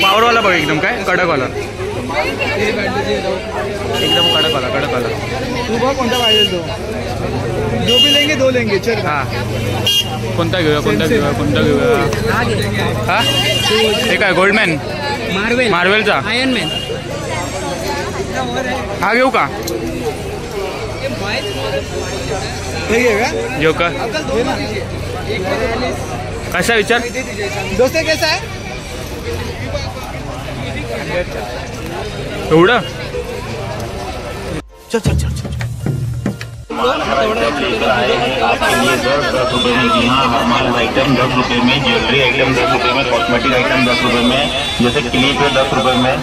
पावरवाला बघ एकदम काय कडकवाला एकदम कडकवाला तू बघ कोणता पाहिजे तो जो भी लेंगे दो लेंगे चल हां कोणता घेऊया हां हे काय गोल्डमॅन मार्वेलचा आयर्न मॅन हा घेऊ का घेऊ का कसा विचार दोस्त कैसा है एवढं चल चल चल चल आपके लिए 10 रुपए में जी हाँ हमारे आइटम 10 रुपए में ज्वेलरी आइटम 10 रुपए में कॉस्मेटिक आइटम 10 रुपए में जैसे क्लिप है 10 रुपए में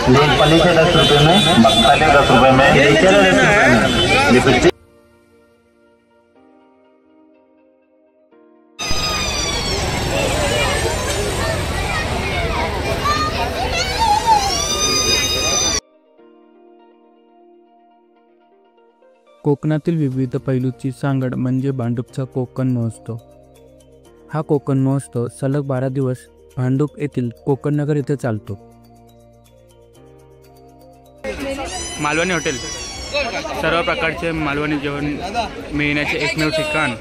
नेलपॉलिश है 10 रुपए में मक्खन है 10 रुपए में लिपस्टिक कोकणातील विविध पैलूची सांगड म्हणजे भांडूपचा कोकण महोत्सव। हा कोकण महोत्सव सलग 12 दिवस भांडूप येथील कोकणनगर येथे चालतो। मालवणी हॉटेल सर्व प्रकारचे मालवणी जेवण मिळण्याचे एकमेव ठिकाण।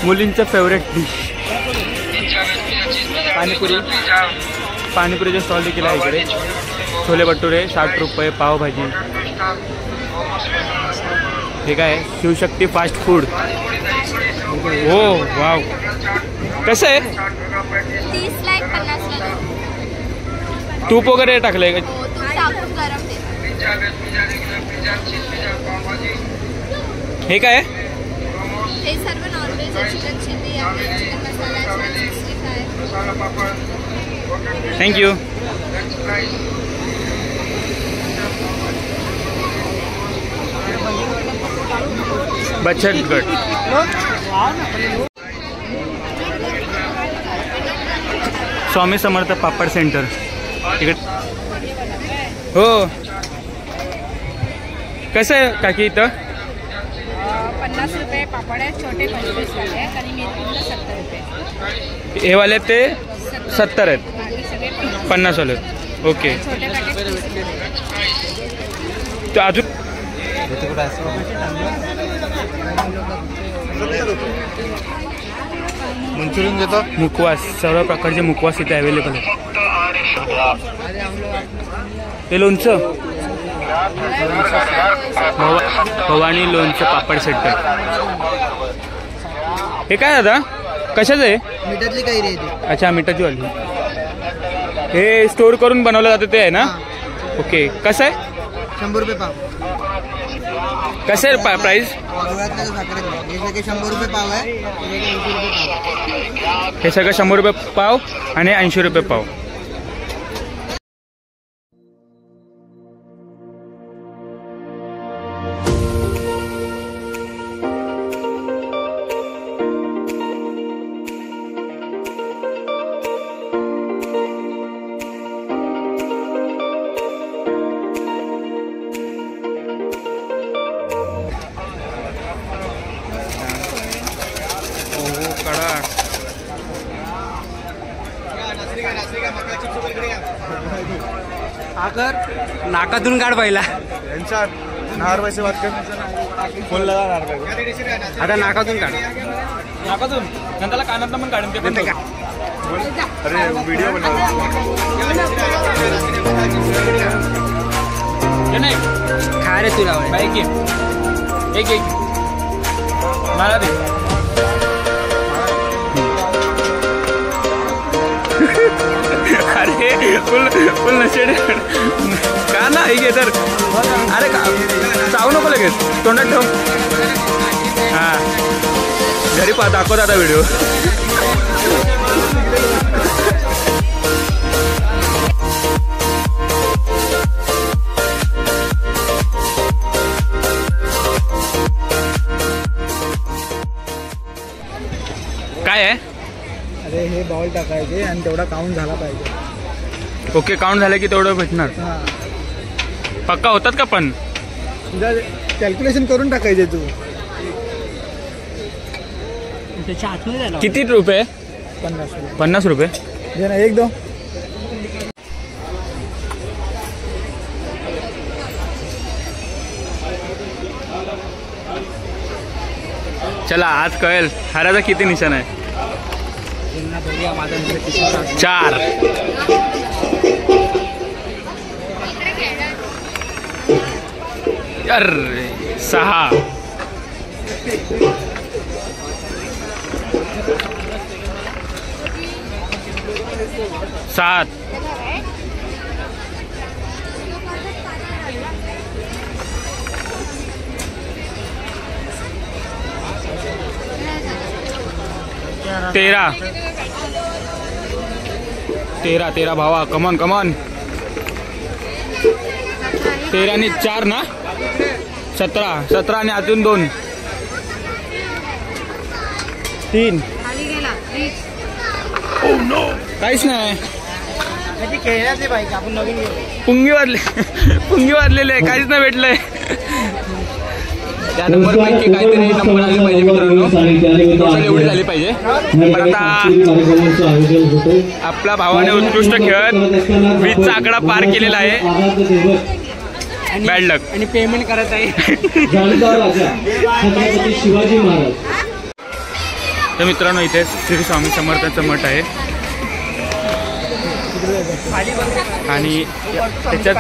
मुलींचं फेवरेट डिश पाणीपुरीचे स्टॉल देखील आहे इकडे। छोले भटुरे 60 रुपये, पावभाजी। हे काय शिवशक्ती फास्ट फूड। हो वाव कसं आहे 30 ला 50 ला तूप वगैरे टाकलंय का हे काय हे सर्व नॉनव्हेज आहे चिकन चिल्ली आहे चिकन मसाला चिकन 65 थँक्यू बचतगट स्वामी समर्थ पापड सेंटर इकडे हो कसं आहे काकी इथं 50 रुपये पापड आहे छोटे 25 वाले आहेत आणि मिरपूरला 70 रुपये हे वाले ते 70 आहेत 50 वाले ओके छोटे पॅकेट तर अजून मंचुरियन देतो मुखवास सर्व प्रकारचे मुखवास इथे अवेलेबल आहेत हे लोणचं भवानी लोणचं पापड सेंटर हे काय दादा कशाचं आहे मिठातली काही रे अच्छा मिठाची वाली हे स्टोर करून बनवलं जातं ते आहे ना ओके कसं आहे 100 रुपये पाव कसं आहे प्राइस 100 रुपये पाव आहे हे सगळं 100 रुपये पाव आणि 80 रुपये पाव आकर नाकातून काढ पहिला यांचा नार पैसे बात कर फोन लगा नार आता नाकातून काढ नाकातून नंतरला कानातनं पण काढून ते पण का अरे व्हिडिओ बनव नाही खा रे तुला बाईक एक मला दे अरे फुल नशेड का ना हे घे तर. अरे का चावू नको लगेच तोंडात ठेव. हा घरी दाखवत आता व्हिडिओ. काय आहे? अरे हे बॉल टाकायचे आणि तेवढा काउंट झाला पाहिजे. ओके काउंट झालं की तेवढं भेटणार. पक्का होतात का पण? कॅल्क्युलेशन करून टाकायचे तू. किती रुपये? 50 रुपये. 50 रुपये. दे ना एक दो. चला आज कळेल हाराचा किती निशाण आहे. 4. अरे 6. 7. 13 भावा. कमॉन 13 आणि 4 ना. 17 आणि अजून 2. 3. काहीच नाही. पुंगी वाजलेले आहे. काहीच नाही भेटलंय. त्या नंबर पैकी काहीतरी नंबर आले पाहिजे मित्रांनो. टोटल एवढी झाली पाहिजे. पण आता आपल्या भावाने उत्कृष्ट खेळत 20चा आकडा पार केलेला आहे. बॅड लक. आणि पेमेंट करत आहे. शिवाजी महाराज. तर मित्रांनो इथे श्री स्वामी समर्थांचं मठ आहे आणि त्याच्यात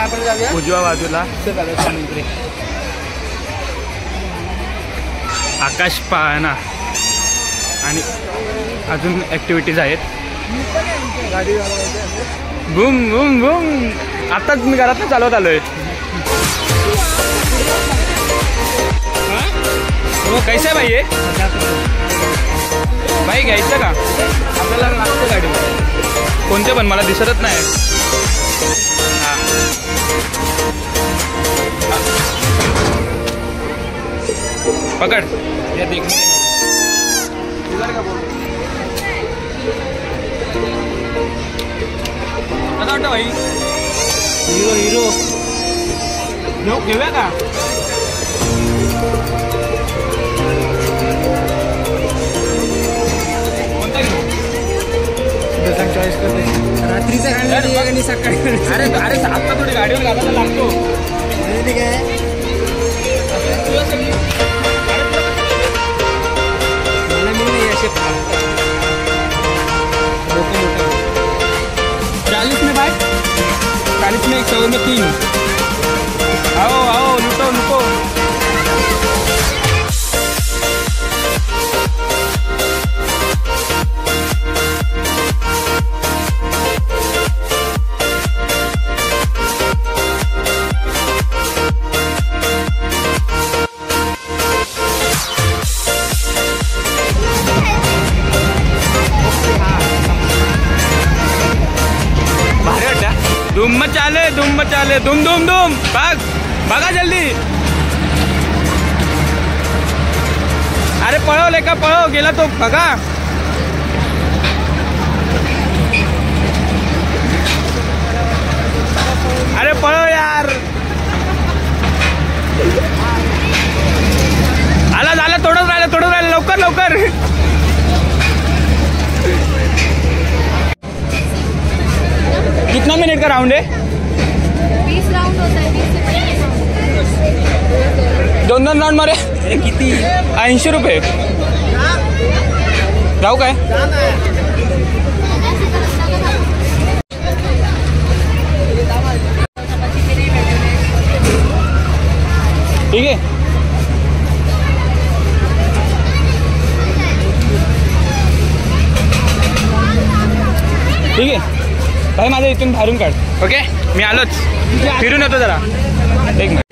उजव्या बाजूला आकाश पाहणा आणि अजून ॲक्टिव्हिटीज आहेत. Boom boom boom. आताच मी घरातनं चालवत आलोय. हो कैसा आहे भाई हे? भाई घ्यायचं का? आपल्याला लागतं गाडी. कोणते पण मला दिसतच नाही. पकड या देख. कसं वाटतं भाई? हिरो घेऊया का? कोणता घेऊ? चॉईस करते. रात्रीचा आणि सकाळी. अरे आता थोडी गाडीवर घालायला लागतो. ठीक आहे. मला मी नाही असे 40 में भाई. 40 में 100 में 3. आओ लुटो. धूम मचाले धूम भागा जल्दी. अरे पळव लेका पळव. गेला तो बघा. अरे पळव यार. आला थोडं राहिलं. लवकर. कितना मिनट का राउंड है? 20 राउंड होता है. 20 से 25 2 राउंड मारे. किती? 80 रुपये. जाऊ काय? ठीक आहे. ठीक आहे. भाई माझं इथून बाहेरून काढ. ओके मी आलोच, फिरून येतो जरा एक मिनिट.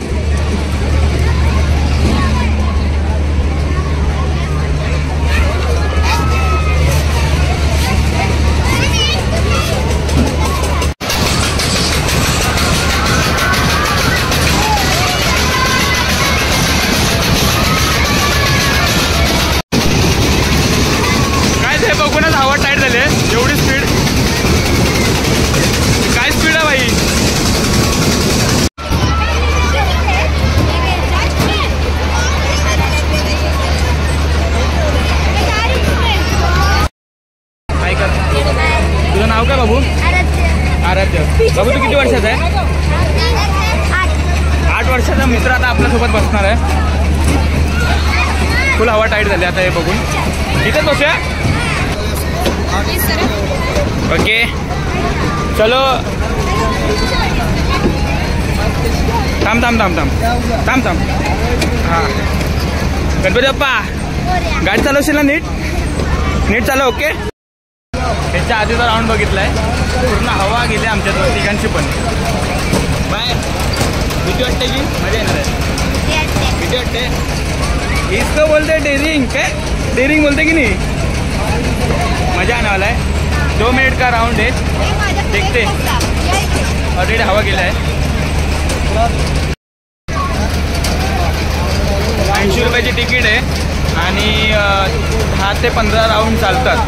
काय ते बघूनच हवा टाईट झाली एवढी स्पीड. काय स्पीड आहे भाई. ऐका तुझं नाव काय बाबू. आराध्य. बाबू तू किती वर्षाचा आहे. 8 वर्षाचा मित्र आता आपल्यासोबत बसणार आहे. फुल हवा टाईट झाली आता हे बघून. इथेच बसूया. ओके चलो. थांब थांब थांब थांब थांब थांब. हां गणपती बाप्पा गाडी चालवशील ना नीट नीट चालव. ओके त्याच्या आधीचा राऊंड बघितलाय पूर्ण हवा गेली आमच्या तिघांची पण. बाय. भीती वाटते की मजा येणार आहे. भीती वाटते. इसको बोलते डेरिंग. काय डेरिंग बोलते की नाही. मजा आने वाला है. 2 मिनट का राउंड है. देखते ऑलरेडी हवा गेला आहे. 80 रुपयाची तिकीट आहे आणि 10 ते 15 राऊंड चालतात.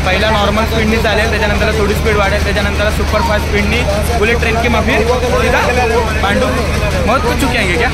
पहिला नॉर्मल स्पीडनी चालेल, त्याच्यानंतर थोडी स्पीड वाढेल, त्याच्यानंतर सुपरफास्ट स्पीडनी बुलेट ट्रेन की माफी सीधा भांडूप. बहुत कुछ चुके आएंगे क्या.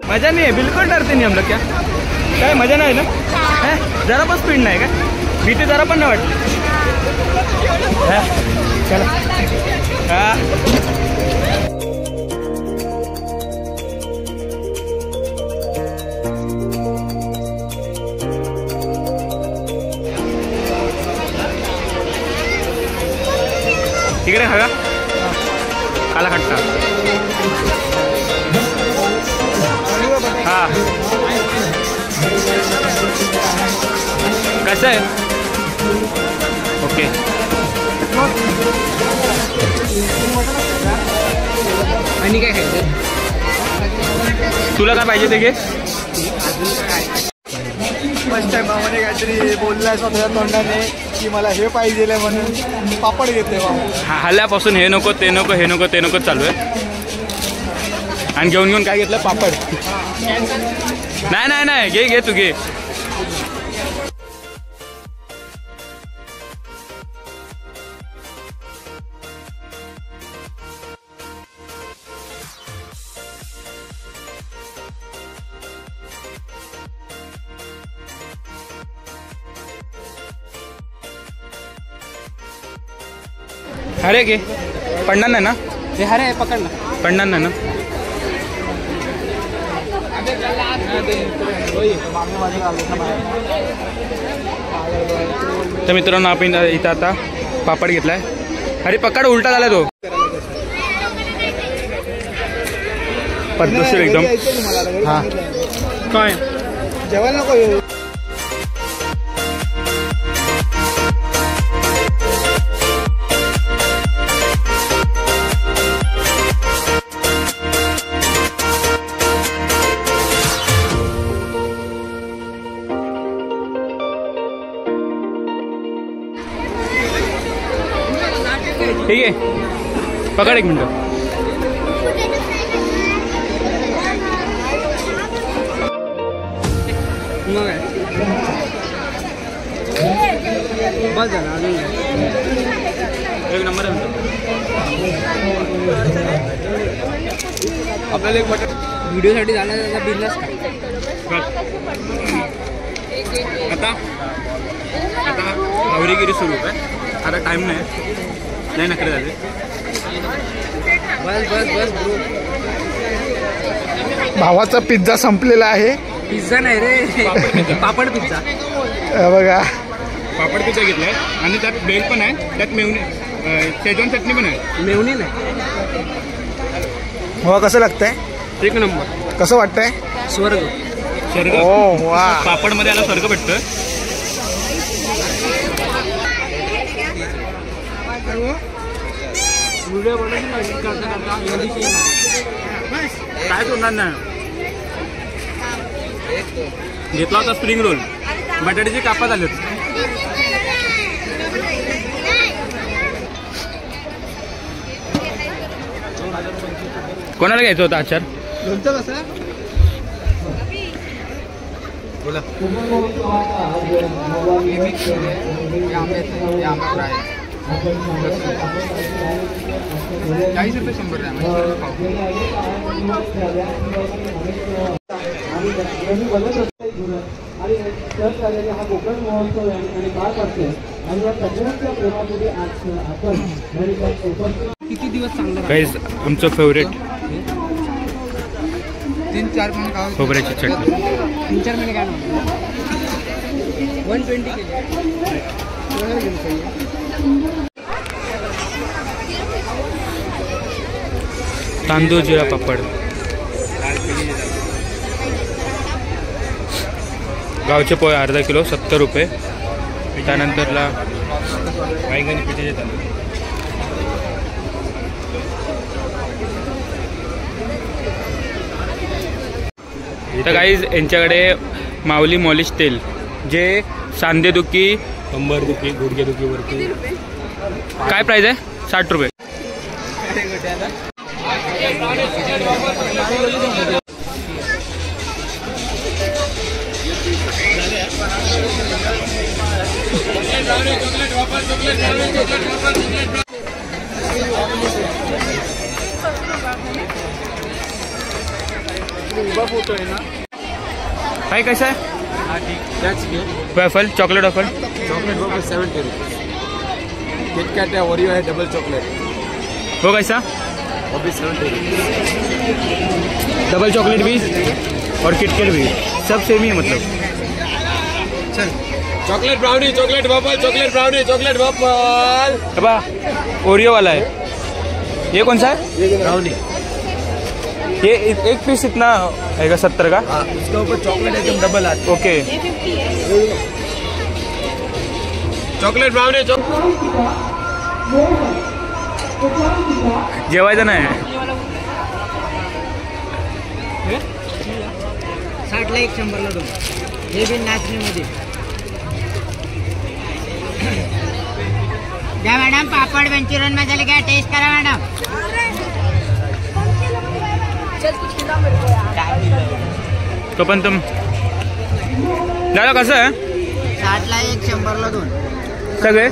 मजा नहीं है. बिल्कुल डरते नहीं हम लोग. क्या मजा नाही ना. जरा पण स्पीड नाही का. भीती जरा पण नाही वाटली. चला इकडे खागा काला खट्टा. हाँ कसं आहे. ओके आणि काय खायचं तुला काय पाहिजे ते घे. फर्स्ट टाइम मामाने काहीतरी बोललाय स्वतःच्या तोंडाने की मला हे पाहिजे म्हणून पापड घेते. हल्ल्यापासून हे नको ते नको हे नको ते नको चालू आहे. आणि घेऊन घेऊन काय घेतलं पापड. नाही नाही नाही घे घे तू घे. अरे घे पडणार नाही ना हे अरे पकड ना. पडणार नाही ना. तर मित्रांनो आपण इथं आता पापड घेतलाय. अरे पकड उलटा झाला तो पद्धतशीर एकदम. हा काय जेवायला नको येऊ. ठीक आहे पकड एक मिनटं. मग बस झालं अजून एक नंबर आहे आपल्याला एक बटन व्हिडिओसाठी झाला त्याचा बिझनेस का. आता आवरीगिरी सुरू आहे. आता टाईम नाही नकडे झाले. बस बस बस ब्रो. भावाचा पिझ्झा संपलेला आहे. पिझ्झा नाही रे पापड पिझ्झा. बघा पापड पिझ्झा घेतलाय आणि त्यात बेल पण आहे. त्यात मेवणी शेजवान चटणी पण आहे. मेवणी नाही. हो कसं लागतंय. एक नंबर. कसं वाटतंय. स्वर्ग. स्वर्ग. ओ वा. पापड मध्ये आला स्वर्ग भेटतं. व्हिडिओ बनवून करता काय करणार नाही. घेतला होता स्प्रिंग रोल. बटाट्याचे कापा झाले. कोणाला घ्यायचं होतं आचार. लोणचं कसं बोला. ₹40 100 किती दिवस चांगला. गाईज आमचं फेवरेट 3-4 महिने काय खोबऱ्याची चटणी. 3-4 महिने काय नव्हतं. 120 तांदूळ जिरा पापड. गावचे पोहे अर्धा किलो ₹70. त्यानंतरला वांगणी पिठीचे तांदूळ. तर गाईज यांच्याकडे माऊली मॉलिश तेल जे सांधेदुखी कंबरदुखी गुडघेदुखीवरती. काय प्राइस आहे. ₹60. फोटो आहे ना. काय कसं आहे. हा ठीक. त्याच घे. Waffle chocolate waffle. Chocolate waffle ₹70. KitKat है, ओरियो है, डबल चॉकलेट. वो कैसा. वो भी ₹70. डबल चॉकलेट भी और किटकैट भी सब सेम ही है मतलब. चल chocolate brownie, chocolate waffle, chocolate brownie, chocolate waffle. अब ओरियो वाला है. ये कौन सा है. ब्राउनी. ये एक पीस इतना है 70 का. उसके ऊपर चॉकलेट एकदम डबल आती. ओके. Chocolate brownie. जेवायचं नाही. 60ला 1 100ला 2. हे बी नाचणीमध्ये. द्या मॅडम पापड मंचुरियन मसाले घ्या. टेस्ट करा मॅडम. तो पण तुम दादा कसं आहे. 60ला 1 100ला 2. सगळे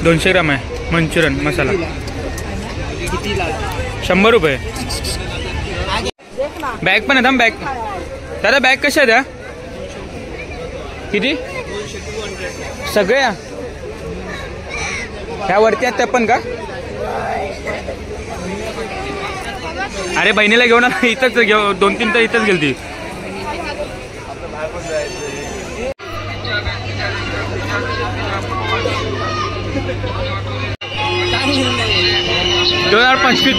200 ग्राम आहे मंचुरियन मसाला. ₹100. बॅग पण आहे. बॅग दादा बॅग कशा आहे त्या. किती सगळ्या ह्या वरती आहेत त्या पण का? अरे बहिणीला घेऊन इथंच घेऊ 2-3 तर इथंच गेलती.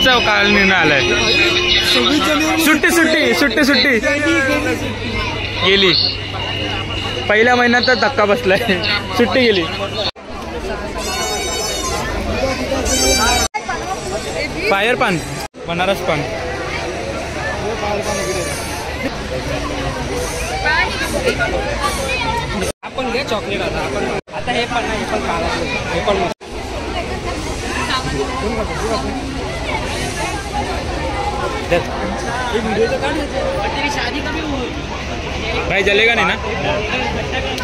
चा काल निर्णय आलाय. सुट्टी गेली. पहिल्या महिन्यातच धक्का बसलाय. सुट्टी गेली. फायर पान बनारस पान. आपण घे चॉकलेट आता हे पण नाही, हे पण काला, हे पण भाई जलेगा नहीं ना.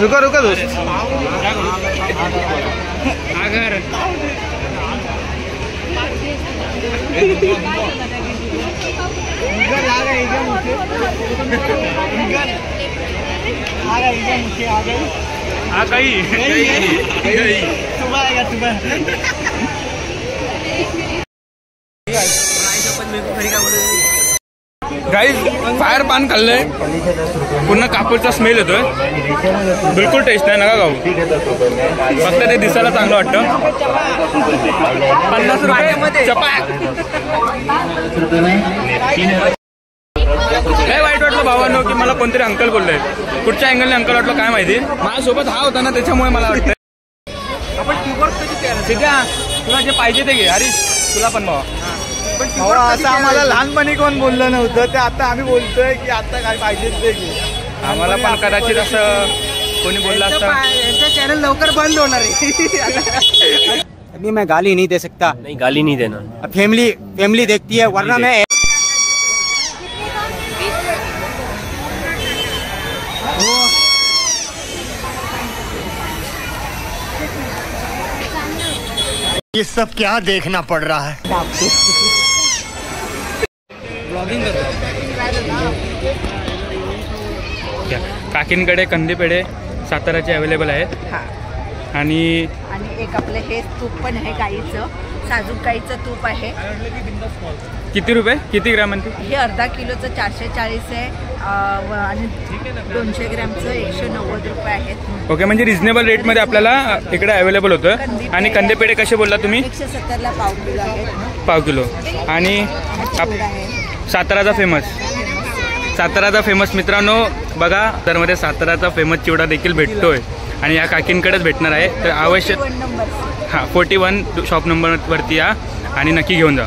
रुका दोस्त. अगर आ गई सुबह आएगा सुबह. गाइस फायर पान खाल्लंय. पूर्ण कापूरचा स्मेल येतोय. बिलकुल टेस्ट नाही नका खाऊ. फक्त ते दिसायला चांगलं वाटतं. 50 रुपये चपाक. काय वाईट वाटलं भावांनो की मला कोणतरी अंकल बोललंय. कुठच्या अँगलने अंकल वाटलं काय माहिती. माझ्यासोबत हा होता ना त्याच्यामुळे मला वाटतं. आपण तुला जे पाहिजे ते घे. हरीश तुला पण भावा. असं आम्हाला लहानपणी कोण बोललं नव्हतं ते आता आम्ही बोलतोय की आता काय पाहिजे ते घे. आम्हाला पण कदाचित असं कोणी बोललं असतं. यांचं चॅनल लवकर बंद होणार आहे. अभी मैं गाली नहीं दे सकता. नहीं गाली नहीं देना. फैमिली देखती है वरना मैं ये सब क्या देखना पड़ रहा है. काकींकडे कंदी पेढे साताराचे अवेलेबल आहेत. आणि एक आपलं हे तूप पण आहे गाईचं. साजूक गाईचं तूप आहे. किती रुपये किती ग्रॅमांची? हे अर्धा किलोचं 440 आहे आणि 200 ग्रॅमचं 190 रुपये आहेत. ओके म्हणजे रिझनेबल रेटमध्ये आपल्याला इकडे अवेलेबल होतं. आणि कंदी पेढे कसे बोलला तुम्ही? 170ला पाव किलो आहे. पाव किलो. आणि साताराचा फेमस मित्रांनो बघा तर मध्ये साताराचा फेमस चिवडा देखील भेटतोय आणि या काकींकडेच भेटणार आहे. तर अवश्य 41 शॉप नंबरवरती या आणि नक्की घेऊन जा.